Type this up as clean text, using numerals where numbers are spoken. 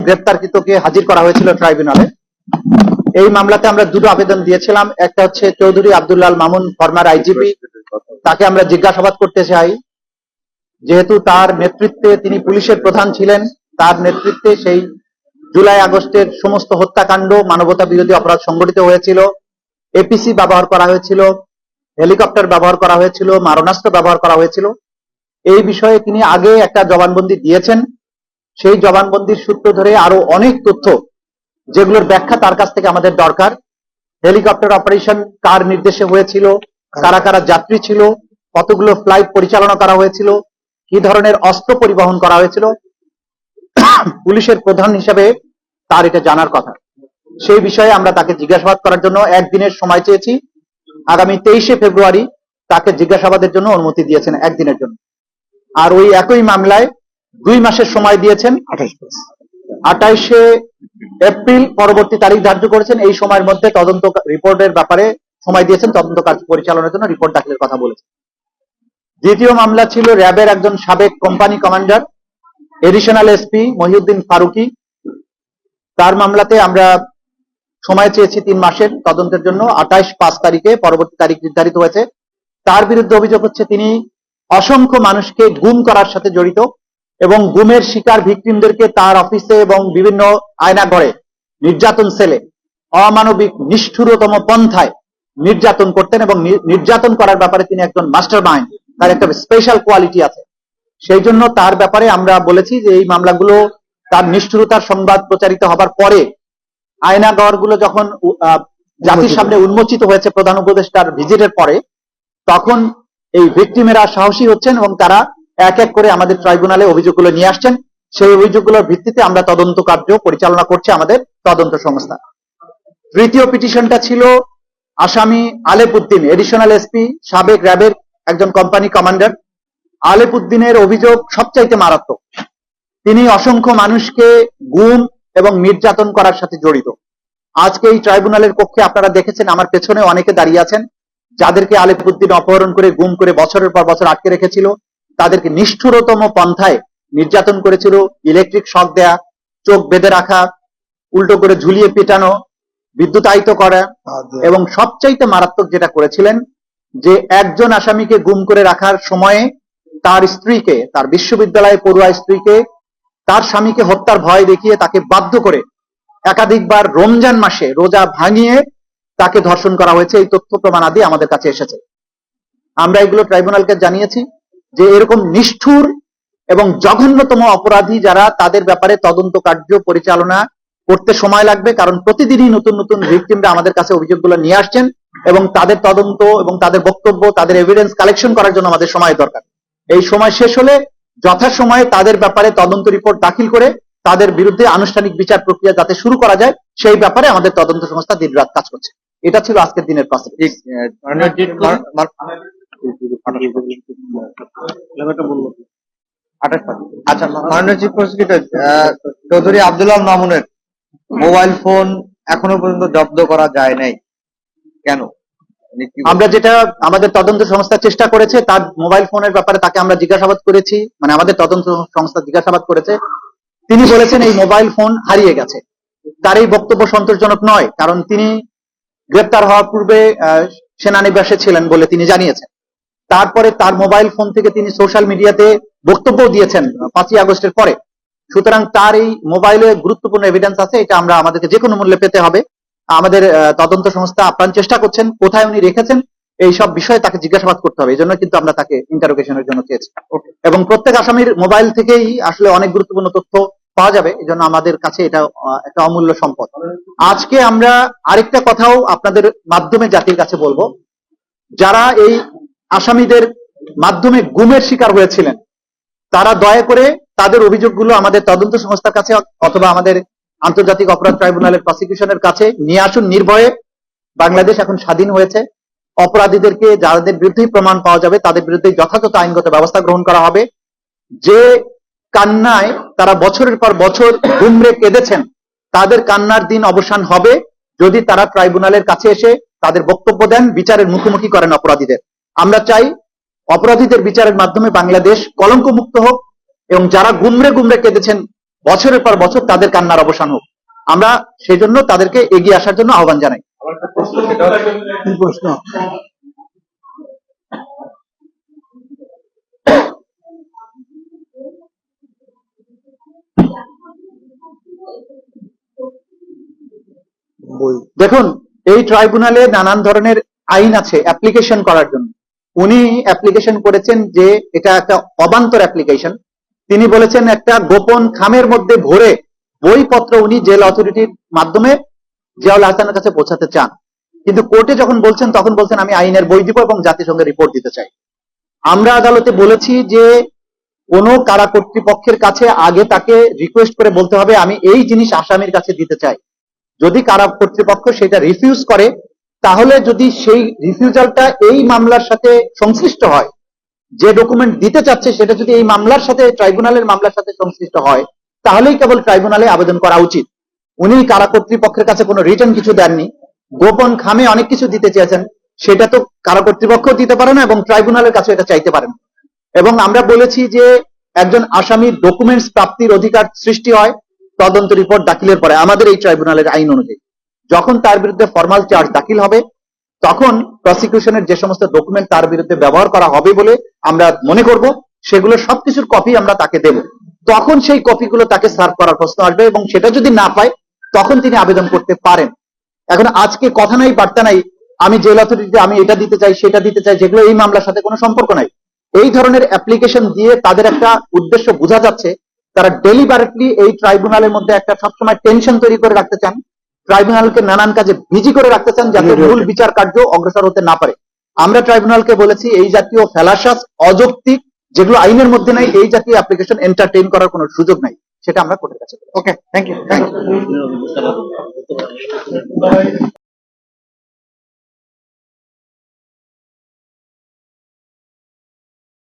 গ্রেপ্তারকৃতকে হাজির করা হয়েছিল ট্রাইব্যুনালে। এই মামলাতে আমরা দুটো আবেদন দিয়েছিলাম। একটা হচ্ছে চৌধুরী আব্দুল্লাহ মামুন ফরমার আইজিপি, তাকে আমরা জিজ্ঞাসাবাদ করতে চাই, যেহেতু তার নেতৃত্বে তিনি পুলিশের প্রধান ছিলেন, তার নেতৃত্বে সেই জুলাই আগস্টের সমস্ত হত্যাকাণ্ড, মানবতা বিরোধী অপরাধ সংঘটিত হয়েছিল, এপিসি ব্যবহার করা হয়েছিল, হেলিকপ্টার ব্যবহার করা হয়েছিল, মারণাস্ত্র ব্যবহার করা হয়েছিল। এই বিষয়ে তিনি আগে একটা জবানবন্দি দিয়েছেন। সেই জবানবন্দির সূত্র ধরে আরো অনেক তথ্য, যেগুলোর ব্যাখ্যা তার কাছ থেকে আমাদের দরকার। হেলিকপ্টার অপারেশন কার নির্দেশে হয়েছিল, কারা কারা যাত্রী ছিল, কতগুলো ফ্লাইট পরিচালনা করা হয়েছিল, কি ধরনের অস্ত্র পরিবহন করা হয়েছিল, পুলিশের প্রধান হিসেবে তার এটা জানার কথা। সেই বিষয়ে আমরা তাকে জিজ্ঞাসাবাদ করার জন্য একদিনের সময় চেয়েছি। আগামী 23শে ফেব্রুয়ারি তাকে জিজ্ঞাসাবাদের জন্য অনুমতি দিয়েছেন একদিনের জন্য। আর ওই একই মামলায় 2 মাসের সময় দিয়েছেন, 28শে এপ্রিল পরবর্তী তারিখ ধার্য করেছেন। এই সময়ের মধ্যে তদন্ত রিপোর্টের ব্যাপারে সময় দিয়েছেন, তদন্ত কাজ পরিচালনার জন্য রিপোর্ট দাখিলের কথা বলেছেন। দ্বিতীয় মামলা ছিল র্যাবের একজন সাবেক company commander additional SP Mohiuddin Faruki. তার মামলাতে আমরা সময় চেয়েছি 3 মাসের তদন্তের জন্য। 28/5 তারিখে পরবর্তী তারিখ নির্ধারিত হয়েছে। তার বিরুদ্ধে অভিযোগ হচ্ছে তিনি অসংখ্য মানুষকে গুম করার সাথে জড়িত এবং গুমের শিকার ভিকটিমদেরকে তার অফিসে এবং বিভিন্ন আয়নাঘরে, নির্যাতন সেলে অমানবিক নিষ্ঠুরতম পন্থায় নির্যাতন করতেন এবং নির্যাতন করার ব্যাপারে তিনি একজন মাস্টার মাইন্ড, তার একটা স্পেশাল কোয়ালিটি আছে। সেই জন্য তার ব্যাপারে আমরা বলেছি যে এই মামলাগুলো, তার নিষ্ঠুরতার সংবাদ প্রচারিত হবার পরে, আয়নাঘরগুলো যখন জাতির সামনে উন্মোচিত হয়েছে প্রধান উপদেষ্টার ভিজিটের পরে, তখন এই ভিকটিমেরা সাহসী হচ্ছেন এবং তারা এক এক করে আমাদের ট্রাইব্যুনালে অভিযোগগুলো নিয়ে আসছেন। সেই অভিযোগগুলোর ভিত্তিতে আমরা তদন্ত কার্য পরিচালনা করছে আমাদের তদন্ত সংস্থা। তৃতীয় পিটিশনটা ছিল আসামি আলেপ উদ্দিন, এডিশনাল এসপি, সাবেক র্যাবের একজন কোম্পানি কমান্ডার। আলেপ উদ্দিনের অভিযোগ সবচাইতে মারাত্মক। তিনি অসংখ্য মানুষকে গুম এবং নির্যাতন করার সাথে জড়িত। আজকে এই ট্রাইব্যুনালের কক্ষে আপনারা দেখেছেন, আমার পেছনে অনেকে দাঁড়িয়ে আছেন, যাদেরকে আলেপ উদ্দিন অপহরণ করে গুম করে বছরের পর বছর আটকে রেখেছিল, তাদেরকে নিষ্ঠুরতম পন্থায় নির্যাতন করেছিল। ইলেকট্রিক শক দেয়া, চোখ বেঁধে রাখা, উল্টো করে ঝুলিয়ে পেটানো, বিদ্যুতায়িত করা, এবং সবচাইতে মারাত্মক যেটা করেছিলেন, যে একজন আসামিকে গুম করে রাখার সময়ে তার স্ত্রীকে, তার বিশ্ববিদ্যালয়ে পড়ুয়া স্ত্রীকে, তার স্বামীকে হত্যার ভয় দেখিয়ে তাকে বাধ্য করে একাধিকবার রমজান মাসে রোজা ভাঙিয়ে তাকে ধর্ষণ করা হয়েছে। এই তথ্য প্রমাণাদি আমাদের কাছে এসেছে। আমরা এগুলো ট্রাইব্যুনালকে জানিয়েছি যে এরকম নিষ্ঠুর এবং জঘন্যতম অপরাধী যারা, তাদের ব্যাপারে তদন্ত কার্য পরিচালনা করতে সময় লাগবে। কারণ প্রতিদিনই নতুন নতুন ভিকটিমরা আমাদের কাছে অভিযোগগুলো নিয়ে আসছেন এবং তাদের তদন্ত এবং তাদের বক্তব্য, তাদের এভিডেন্স কালেকশন করার জন্য আমাদের সময় দরকার। এই সময় শেষ হলে যথাসময়ে তাদের ব্যাপারে তদন্ত রিপোর্ট দাখিল করে তাদের বিরুদ্ধে আনুষ্ঠানিক বিচার প্রক্রিয়া যাতে শুরু করা যায়, সেই ব্যাপারে আমাদের তদন্ত সংস্থা দিনরাত কাজ করছে। এটা ছিল আজকের দিনের প্রসেস। আচ্ছা, মাননীয় চিফ প্রসিকিউটর, চৌধুরী আব্দুল্লাহ মামুনের মোবাইল ফোন এখনো পর্যন্ত জব্দ করা যায় নাই কেন? আমরা যেটা আমাদের তদন্ত সংস্থা চেষ্টা করেছে, তার মোবাইল ফোনের ব্যাপারে তাকে আমরা জিজ্ঞাসাবাদ করেছি, মানে আমাদের তদন্ত সংস্থা জিজ্ঞাসাবাদ করেছে। তিনি বলেছেন এই মোবাইল ফোন হারিয়ে গেছে। তার এই বক্তব্য সন্তোষজনক নয়, কারণ তিনি গ্রেপ্তার হওয়ার পূর্বে সেনানিবাসে ছিলেন বলে তিনি জানিয়েছেন। তারপরে তার মোবাইল ফোন থেকে তিনি সোশ্যাল মিডিয়াতে বক্তব্য দিয়েছেন 5ই আগস্টের পরে। সুতরাং তার এই মোবাইলে গুরুত্বপূর্ণ এভিডেন্স আছে, এটা আমরা আমাদেরকে যে কোনো মূল্যে পেতে হবে। আমাদের তদন্ত সংস্থা আপ্রাণ চেষ্টা করছেন কোথায় উনি রেখেছেন এই সব বিষয়ে তাকে জিজ্ঞাসাবাদ করতে হবে। এই জন্য কিন্তু আমরা তাকে ইন্টারোগেশনের জন্য চেয়েছি। এবং প্রত্যেক আসামির মোবাইল থেকেই আসলে অনেক গুরুত্বপূর্ণ তথ্য পাওয়া যাবে, এই জন্য আমাদের কাছে এটা একটা অমূল্য সম্পদ। আজকে আমরা আরেকটা কথাও আপনাদের মাধ্যমে জাতির কাছে বলবো, যারা এই আসামিদের মাধ্যমে গুমের শিকার হয়েছিলেন, তারা দয়া করে তাদের অভিযোগগুলো আমাদের তদন্ত সংস্থার কাছে অথবা আমাদের আন্তর্জাতিক অপরাধ ট্রাইব্যুনালের প্রসিকিউশনের কাছে নিয়ে আসুন নির্ভয়ে। বাংলাদেশ এখন স্বাধীন হয়েছে। অপরাধীদেরকে, যাদের বিরুদ্ধেই প্রমাণ পাওয়া যাবে, তাদের বিরুদ্ধে যথাযথ আইনগত ব্যবস্থা গ্রহণ করা হবে। যে কান্নায় তারা বছরের পর বছর গুমরে কেঁদেছেন, তাদের কান্নার দিন অবসান হবে যদি তারা ট্রাইব্যুনালের কাছে এসে তাদের বক্তব্য দেন, বিচারের মুখোমুখি করেন অপরাধীদের। আমরা চাই অপরাধীদের বিচারের মাধ্যমে বাংলাদেশ কলঙ্ক মুক্ত হোক এবং যারা গুমরে গুমরে কেঁদেছেন বছরের পর বছর তাদের কান্নার অবসান হোক। আমরা সেই জন্য তাদেরকে এগিয়ে আসার জন্য আহ্বান জানাই। কি প্রশ্ন? বই দেখুন, এই ট্রাইব্যুনালে নানান ধরনের আইন আছে অ্যাপ্লিকেশন করার জন্য। উনি অ্যাপ্লিকেশন করেছেন যে এটা একটা অবান্তর অ্যাপ্লিকেশন। তিনি বলেছেন একটা গোপন খামের মধ্যে ভরে বইপত্র উনি জেল অথরিটির মাধ্যমে জিয়াউল হাসানের কাছে পৌঁছাতে চান, কিন্তু কোর্টে যখন বলছেন তখন বলছেন আমি আইনের বই দিব এবং জাতিসংঘে রিপোর্ট দিতে চাই। আমরা আদালতে বলেছি যে কোনো কারা কর্তৃপক্ষের কাছে আগে তাকে রিকোয়েস্ট করে বলতে হবে আমি এই জিনিস আসামির কাছে দিতে চাই। যদি কারা কর্তৃপক্ষ সেটা রিফিউজ করে, তাহলে যদি সেই রিফিউজালটা এই মামলার সাথে সংশ্লিষ্ট হয়, যে ডকুমেন্ট দিতে চাচ্ছে সেটা যদি এই মামলার সাথে ট্রাইব্যুনালের মামলার সাথে সংশ্লিষ্ট হয়, তাহলেই কেবল ট্রাইব্যুনালে আবেদন করা উচিত। উনি কারা কর্তৃপক্ষের কাছে কোনো রিটার্ন কিছু দেননি, গোপন খামে অনেক কিছু দিতে চেয়েছেন, সেটা তো কারা কর্তৃপক্ষ দিতে পারে না এবং ট্রাইব্যুনালের কাছে এটা চাইতে পারেন। এবং আমরা বলেছি যে একজন আসামির ডকুমেন্টস প্রাপ্তির অধিকার সৃষ্টি হয় তদন্ত রিপোর্ট দাখিলের পরে আমাদের এই ট্রাইব্যুনালের আইন অনুযায়ী। যখন তার বিরুদ্ধে ফরমাল চার্জ দাখিল হবে, তখন প্রসিকিউশনের যে সমস্ত ডকুমেন্ট তার বিরুদ্ধে ব্যবহার করা হবে বলে আমরা মনে করব, সেগুলো সবকিছুর কপি আমরা তাকে দেব। তখন সেই কপিগুলো তাকে সার্ভ করার প্রশ্ন আসবে এবং সেটা যদি না পায় তখন তিনি আবেদন করতে পারেন। এখন আজকে কথা নাই বার্তা নাই, আমি জেল অথরিটিতে আমি এটা দিতে চাই সেটা দিতে চাই, যেগুলো এই মামলার সাথে কোনো সম্পর্ক নাই। এই ধরনের অ্যাপ্লিকেশন দিয়ে তাদের একটা উদ্দেশ্য বোঝা যাচ্ছে, তারা ডেলিবারেটলি এই ট্রাইব্যুনালের মধ্যে একটা সবসময় টেনশন তৈরি করে রাখতে চান, ট্রাইব্যুনালকে নানান কাজে বিজি করে রাখতে চান যাতে মূল বিচার কার্য অগ্রসর হতে না পারে। আমরা ট্রাইব্যুনালকে বলেছি এই জাতীয় ফেলাসাস অযৌক্তিক, যেগুলো আইনের মধ্যে নাই, এই জাতীয় অ্যাপ্লিকেশন এন্টারটেইন করার কোনো সুযোগ নাই, সেটা আমরা কোর্টের কাছে। ওকে, থ্যাংক ইউ।